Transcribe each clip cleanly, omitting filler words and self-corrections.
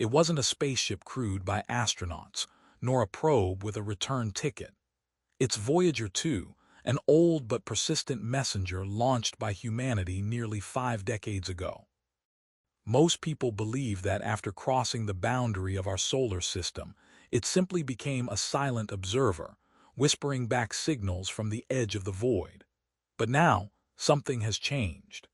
It wasn't a spaceship crewed by astronauts, nor a probe with a return ticket. It's Voyager 2, an old but persistent messenger launched by humanity nearly 5 decades ago. Most people believe that after crossing the boundary of our solar system, it simply became a silent observer, whispering back signals from the edge of the void. But now, something has changed.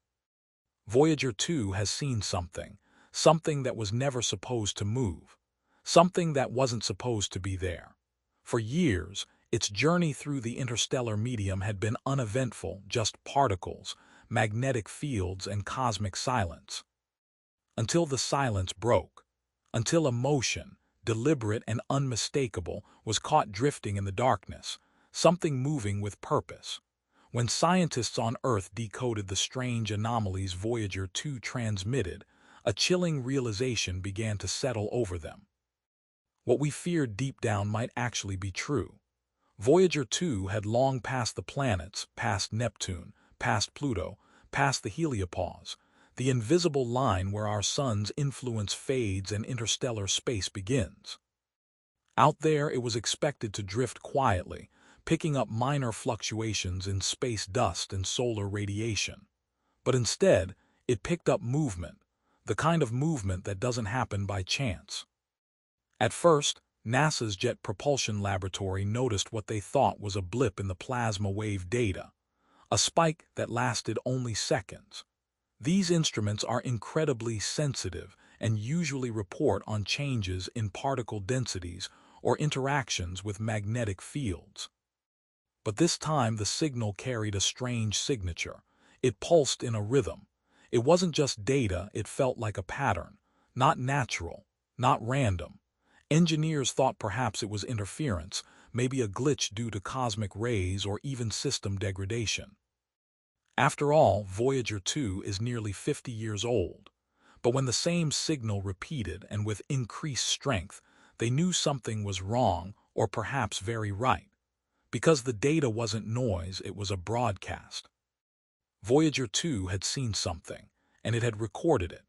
Voyager 2 has seen something, something that was never supposed to move, something that wasn't supposed to be there. For years, its journey through the interstellar medium had been uneventful, just particles, magnetic fields, and cosmic silence. Until the silence broke. Until a motion, deliberate and unmistakable, was caught drifting in the darkness, something moving with purpose. When scientists on Earth decoded the strange anomalies Voyager 2 transmitted, a chilling realization began to settle over them. What we feared deep down might actually be true. Voyager 2 had long passed the planets, past Neptune, past Pluto, past the heliopause, the invisible line where our sun's influence fades and interstellar space begins. Out there, it was expected to drift quietly, picking up minor fluctuations in space dust and solar radiation. But instead, it picked up movement, the kind of movement that doesn't happen by chance. At first, NASA's Jet Propulsion Laboratory noticed what they thought was a blip in the plasma wave data, a spike that lasted only seconds. These instruments are incredibly sensitive and usually report on changes in particle densities or interactions with magnetic fields. But this time the signal carried a strange signature. It pulsed in a rhythm. It wasn't just data, it felt like a pattern. Not natural, not random. Engineers thought perhaps it was interference, maybe a glitch due to cosmic rays or even system degradation. After all, Voyager 2 is nearly 50 years old. But when the same signal repeated and with increased strength, they knew something was wrong or perhaps very right. Because the data wasn't noise, it was a broadcast. Voyager 2 had seen something, and it had recorded it.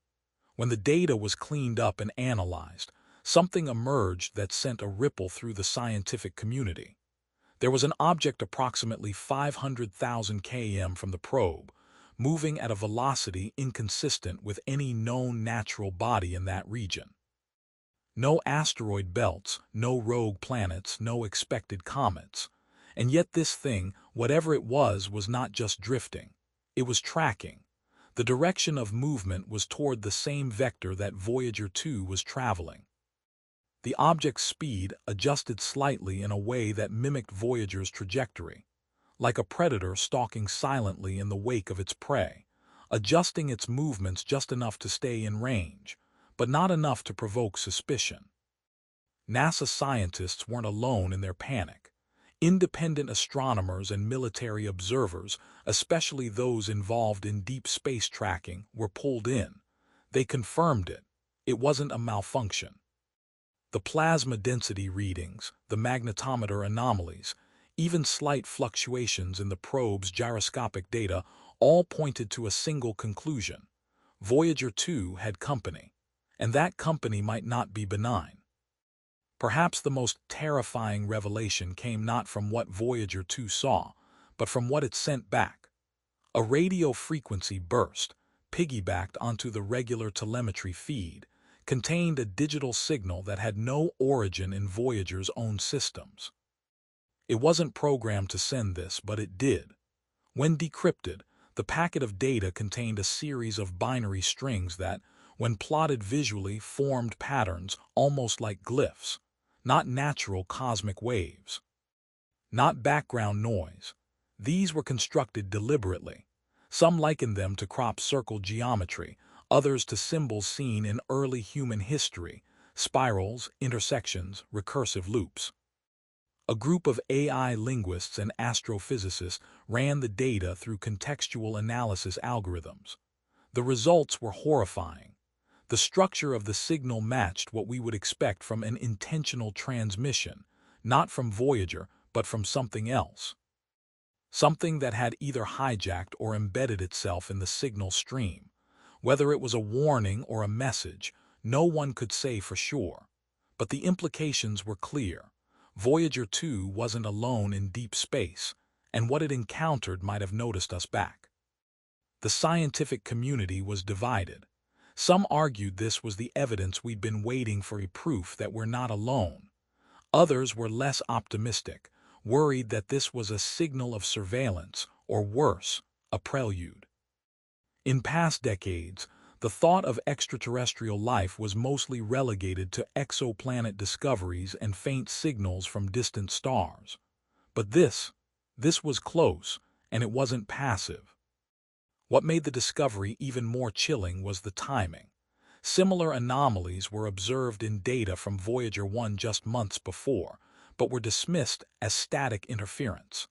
When the data was cleaned up and analyzed, something emerged that sent a ripple through the scientific community. There was an object approximately 500,000 km from the probe, moving at a velocity inconsistent with any known natural body in that region. No asteroid belts, no rogue planets, no expected comets. And yet this thing, whatever it was not just drifting. It was tracking. The direction of movement was toward the same vector that Voyager 2 was traveling. The object's speed adjusted slightly in a way that mimicked Voyager's trajectory, like a predator stalking silently in the wake of its prey, adjusting its movements just enough to stay in range, but not enough to provoke suspicion. NASA scientists weren't alone in their panic. Independent astronomers and military observers, especially those involved in deep space tracking, were pulled in. They confirmed it. It wasn't a malfunction. The plasma density readings, the magnetometer anomalies, even slight fluctuations in the probe's gyroscopic data all pointed to a single conclusion. Voyager 2 had company, and that company might not be benign. Perhaps the most terrifying revelation came not from what Voyager 2 saw, but from what it sent back. A radio frequency burst, piggybacked onto the regular telemetry feed, contained a digital signal that had no origin in Voyager's own systems. It wasn't programmed to send this, but it did. When decrypted, the packet of data contained a series of binary strings that, when plotted visually, formed patterns almost like glyphs. Not natural cosmic waves. Not background noise. These were constructed deliberately. Some likened them to crop circle geometry, others to symbols seen in early human history, spirals, intersections, recursive loops. A group of AI linguists and astrophysicists ran the data through contextual analysis algorithms. The results were horrifying. The structure of the signal matched what we would expect from an intentional transmission, not from Voyager, but from something else. Something that had either hijacked or embedded itself in the signal stream. Whether it was a warning or a message, No one could say for sure. But the implications were clear. Voyager 2 wasn't alone in deep space, and what it encountered might have noticed us back. The scientific community was divided. Some argued this was the evidence we'd been waiting for, a proof that we're not alone. Others were less optimistic, worried that this was a signal of surveillance, or worse, a prelude. In past decades, the thought of extraterrestrial life was mostly relegated to exoplanet discoveries and faint signals from distant stars. But this was close, and it wasn't passive. What made the discovery even more chilling was the timing. Similar anomalies were observed in data from Voyager 1 just months before, but were dismissed as static interference.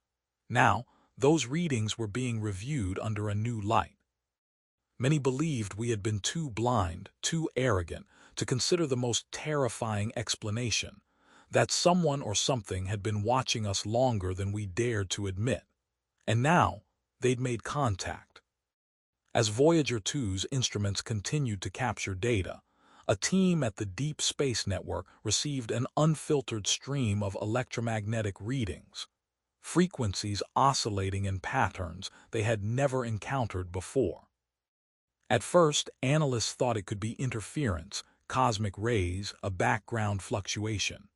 Now, those readings were being reviewed under a new light. Many believed we had been too blind, too arrogant, to consider the most terrifying explanation, that someone or something had been watching us longer than we dared to admit. And now, they'd made contact. As Voyager 2's instruments continued to capture data, a team at the Deep Space Network received an unfiltered stream of electromagnetic readings, frequencies oscillating in patterns they had never encountered before. At first, analysts thought it could be interference, cosmic rays, a background fluctuation.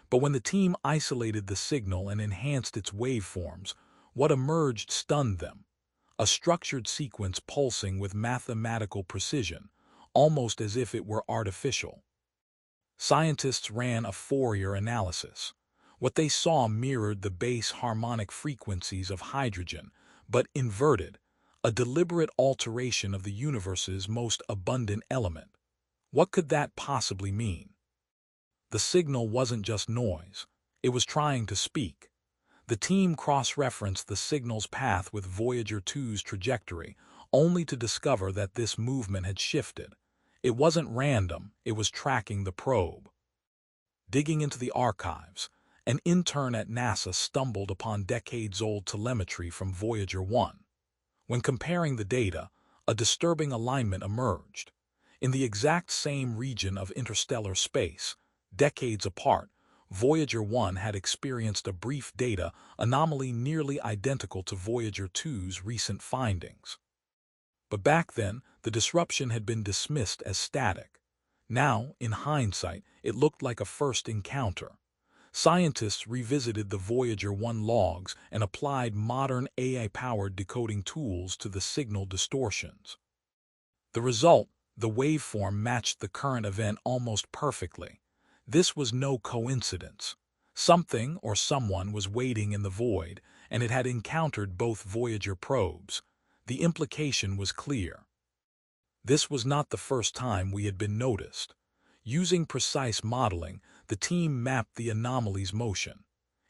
But when the team isolated the signal and enhanced its waveforms, what emerged stunned them. A structured sequence pulsing with mathematical precision, almost as if it were artificial. Scientists ran a Fourier analysis. What they saw mirrored the base harmonic frequencies of hydrogen, but inverted, a deliberate alteration of the universe's most abundant element. What could that possibly mean? The signal wasn't just noise. It was trying to speak. The team cross-referenced the signal's path with Voyager 2's trajectory, only to discover that this movement had shifted. It wasn't random, it was tracking the probe. Digging into the archives, an intern at NASA stumbled upon decades-old telemetry from Voyager 1. When comparing the data, a disturbing alignment emerged. In the exact same region of interstellar space, decades apart, Voyager 1 had experienced a brief data anomaly nearly identical to Voyager 2's recent findings. But back then, the disruption had been dismissed as static. Now, in hindsight, it looked like a first encounter. Scientists revisited the Voyager 1 logs and applied modern AI-powered decoding tools to the signal distortions. The result, the waveform matched the current event almost perfectly. This was no coincidence. Something or someone was waiting in the void, and it had encountered both Voyager probes. The implication was clear. This was not the first time we had been noticed. Using precise modeling, the team mapped the anomaly's motion.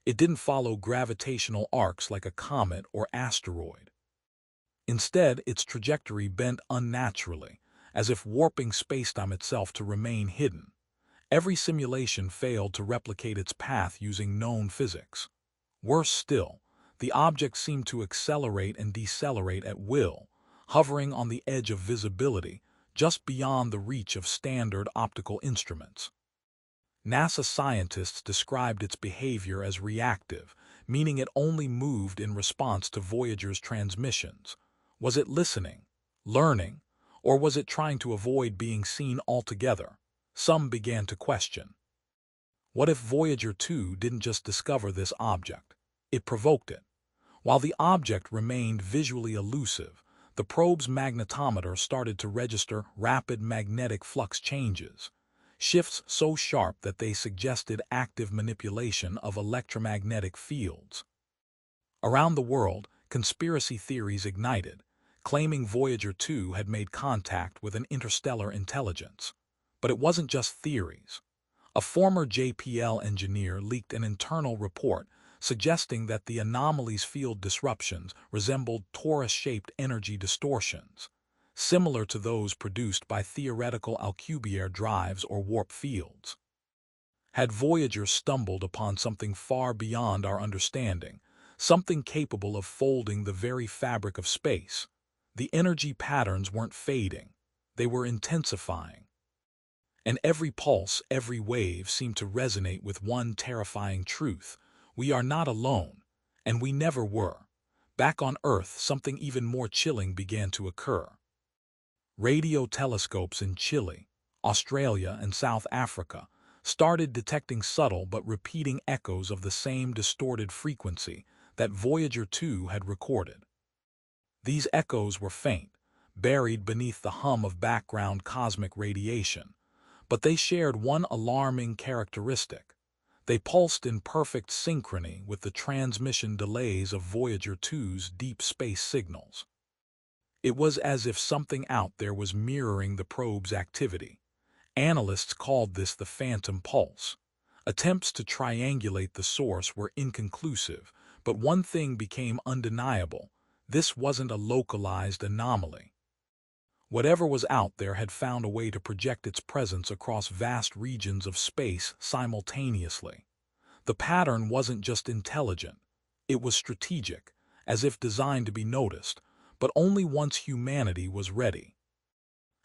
It didn't follow gravitational arcs like a comet or asteroid. Instead, its trajectory bent unnaturally, as if warping spacetime itself to remain hidden. Every simulation failed to replicate its path using known physics. Worse still, the object seemed to accelerate and decelerate at will, hovering on the edge of visibility, just beyond the reach of standard optical instruments. NASA scientists described its behavior as reactive, meaning it only moved in response to Voyager's transmissions. Was it listening, learning, or was it trying to avoid being seen altogether? Some began to question. What if Voyager 2 didn't just discover this object? It provoked it. While the object remained visually elusive, the probe's magnetometer started to register rapid magnetic flux changes, shifts so sharp that they suggested active manipulation of electromagnetic fields. Around the world, conspiracy theories ignited, claiming Voyager 2 had made contact with an interstellar intelligence. But it wasn't just theories. A former JPL engineer leaked an internal report suggesting that the anomaly's field disruptions resembled torus-shaped energy distortions, similar to those produced by theoretical Alcubierre drives or warp fields. Had Voyager stumbled upon something far beyond our understanding, something capable of folding the very fabric of space? The energy patterns weren't fading, they were intensifying. And every pulse, every wave seemed to resonate with one terrifying truth: we are not alone, and we never were. Back on Earth, something even more chilling began to occur. Radio telescopes in Chile, Australia, and South Africa started detecting subtle but repeating echoes of the same distorted frequency that Voyager 2 had recorded. These echoes were faint, buried beneath the hum of background cosmic radiation, but they shared one alarming characteristic. They pulsed in perfect synchrony with the transmission delays of Voyager 2's deep space signals. It was as if something out there was mirroring the probe's activity. Analysts called this the phantom pulse. Attempts to triangulate the source were inconclusive, but one thing became undeniable: this wasn't a localized anomaly. Whatever was out there had found a way to project its presence across vast regions of space simultaneously. The pattern wasn't just intelligent, it was strategic, as if designed to be noticed, but only once humanity was ready.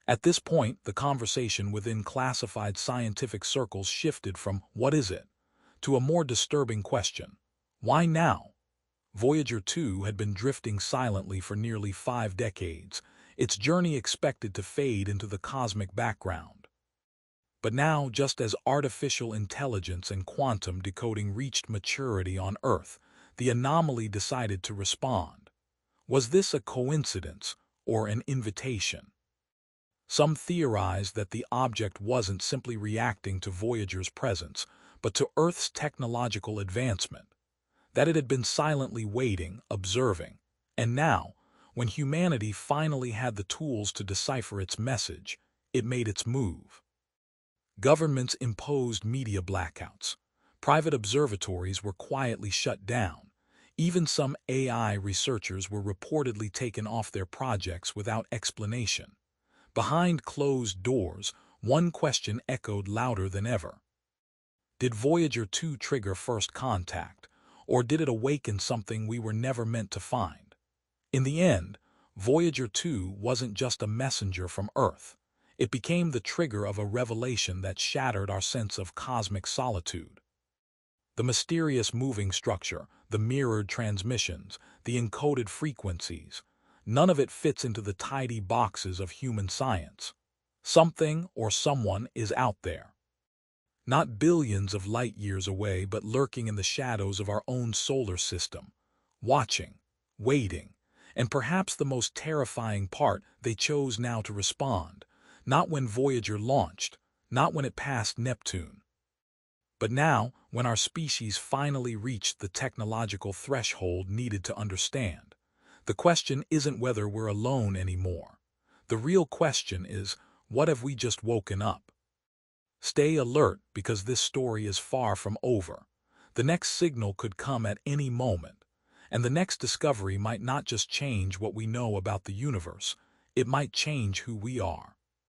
At this point, the conversation within classified scientific circles shifted from "what is it?" to a more disturbing question: why now? Voyager 2 had been drifting silently for nearly 5 decades, its journey expected to fade into the cosmic background. But now, just as artificial intelligence and quantum decoding reached maturity on Earth, the anomaly decided to respond. Was this a coincidence or an invitation? Some theorized that the object wasn't simply reacting to Voyager's presence, but to Earth's technological advancement, that it had been silently waiting, observing, and now, when humanity finally had the tools to decipher its message, it made its move. Governments imposed media blackouts. Private observatories were quietly shut down. Even some AI researchers were reportedly taken off their projects without explanation. Behind closed doors, one question echoed louder than ever. Did Voyager 2 trigger first contact, or did it awaken something we were never meant to find? In the end, Voyager 2 wasn't just a messenger from Earth. It became the trigger of a revelation that shattered our sense of cosmic solitude. The mysterious moving structure, the mirrored transmissions, the encoded frequencies, none of it fits into the tidy boxes of human science. Something or someone is out there. Not billions of light years away, but lurking in the shadows of our own solar system. Watching, waiting, and perhaps the most terrifying part, they chose now to respond. Not when Voyager launched, not when it passed Neptune. But now, when our species finally reached the technological threshold needed to understand, the question isn't whether we're alone anymore. The real question is, what have we just woken up? Stay alert, because this story is far from over. The next signal could come at any moment, and the next discovery might not just change what we know about the universe, it might change who we are.